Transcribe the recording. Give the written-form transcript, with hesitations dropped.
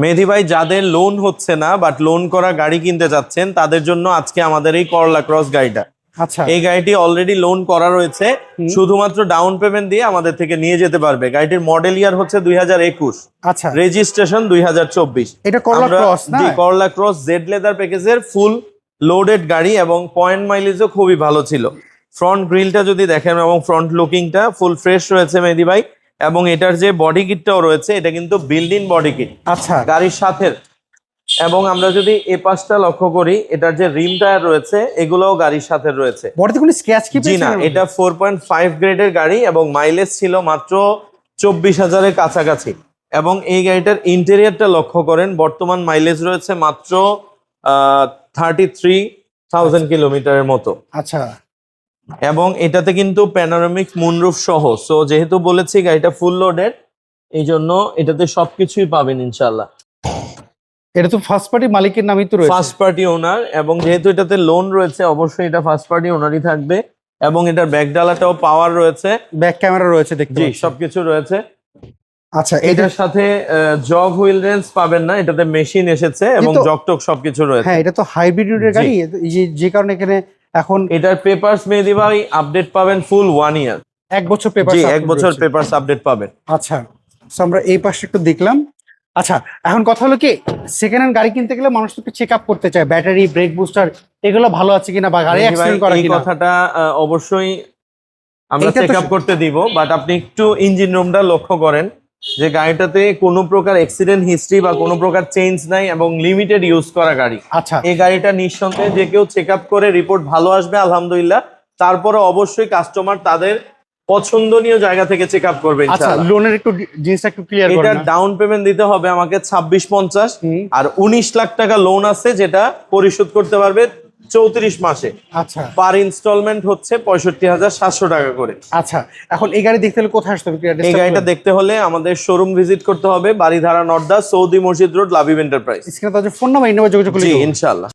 মেহেদী ভাই, যাদের লোন হচ্ছে না বাট লোন করা গাড়ি কিনতে যাচ্ছেন তাদের জন্য আজকে আমাদের এই করলা ক্রস গাড়িটা। আচ্ছা, এই গাড়িটি অলরেডি লোন করা রয়েছে, শুধুমাত্র ডাউন পেমেন্ট দিয়ে আমাদের থেকে নিয়ে যেতে পারবে। গাড়িটির মডেল ইয়ার হচ্ছে 2021, আচ্ছা, রেজিস্ট্রেশন 2024। এটা করলা ক্রস না? জি, করলা ক্রস জেড লেদার প্যাকেজের ফুল লোডেড গাড়ি এবং পয়েন্ট মাইলেজও খুবই ভালো ছিল। ফ্রন্ট গ্রিলটা যদি দেখেন এবং ফ্রন্ট লুকিংটা ফুল ফ্রেশ রয়েছে মেহেদী ভাই, এবং এটার যে বডি কিটটাও রয়েছে এটা কিন্তু বিল্ড ইন বডি কিট আচ্ছা, গাড়ির সাথে। এবং আমরা যদি এ পাশটা লক্ষ্য করি, এটার যে রিম টায়ার রয়েছে এগুলোও গাড়ির সাথে রয়েছে। বডিতে কোনো স্ক্র্যাচ কি জি না, এটা 4.5 গ্রেডের গাড়ি এবং মাইলেজ ছিল মাত্র 24,000-এর কাছাকাছি। এবং এই গাড়িটার ইন্টেরিয়রটা লক্ষ্য করেন, বর্তমান মাইলেজ রয়েছে মাত্র 33,000 কিলোমিটারের মতো। আচ্ছা, এবং এটাতে কিন্তু প্যানোরামিক মুনরুফ সহ, সো যেহেতু বলেছি গাড়িটা ফুল লোডেড, এই জন্য এটাতে সবকিছুই পাবেন ইনশাল্লাহ। এটা তো ফার্স্ট পার্টি মালিকের নামই তো রয়েছে। ফার্স্ট পার্টি ওনার, এবং যেহেতু এটাতে লোন রয়েছে অবশ্যই এটা ফার্স্ট পার্টি ওনারই থাকবে। এবং এটার ব্যাক ডালাটাও পাওয়ার রয়েছে, ব্যাক ক্যামেরা রয়েছে দেখতে জি পাচ্ছি। সবকিছু রয়েছে। আচ্ছা, এটার সাথে জগ হুইল রেঞ্জ পাবেন না, এটাতে মেশিন এসেছে এবং কিন্তু- জগ টক সবকিছু রয়েছে। হ্যাঁ, এটা তো হাইব্রিডের জি। গাড়ি, যে কারণে এখানে এখন এটার পেপারস মেহেদী ভাই আপডেট পাবেন ফুল 1 ইয়ার। 1 বছর পেপার। জি, 1 বছর পেপারস আপডেট পাবেন। আচ্ছা, so আমরা এই পাশে একটু দেখলাম। আচ্ছা, এখন কথা হলো কি, সেকেন্ড হ্যান্ড গাড়ি কিনতে গেলে মানুষ তো চেক আপ করতে চায়, ব্যাটারি, ব্রেক বুস্টার এগুলো ভালো আছে কিনা, বা গাড়ি মেহেদী ভাই, অ্যাক্সিডেন্ট করে এই কিনা। কথাটা অবশ্যই আমরা এইটা তো চেক আপ করতে দিব, বাট আপনি একটু ইঞ্জিন রুমটা লক্ষ্য করেন যে গাড়িটাতে কোনো প্রকার অ্যাক্সিডেন্ট হিস্ট্রি বা কোনো প্রকার চেঞ্জ নাই এবং লিমিটেড ইউজ করা গাড়ি। আচ্ছা, এই গাড়িটা নিঃসন্দেহে যে কেউ চেক আপ করে রিপোর্ট ভালো আসবে আলহামদুলিল্লাহ। তারপরে অবশ্যই কাস্টমার তাদের পছন্দনীয় জায়গা থেকে চেক আপ করবে আচ্ছা, ইনশাআল্লাহ। লোনের একটু জিনিসটা একটু ক্লিয়ার এটা করেন না? ডাউন পেমেন্ট দিতে হবে আমাকে 2650, আর 19 লাখ টাকা লোন আছে যেটা পরিশোধ করতে পারবে 34 মাসে। আচ্ছা, পার ইনস্টলমেন্ট হচ্ছে 65,700 টাকা করে। আচ্ছা, এখন এই গাড়ি দেখতে হলে কোথায় আসতে হবে? এই গাড়িটা দেখতে হলে আমাদের শোরুম ভিজিট করতে হবে, বাড়িধারা নর্দা, সৌদি মসজিদ রোড, লাবিব এন্টারপ্রাইজ। স্ক্রিনে তো ফোন নাম্বার, এই নাম্বার যোগাযোগ করলে জি হবে। ইনশাআল্লাহ।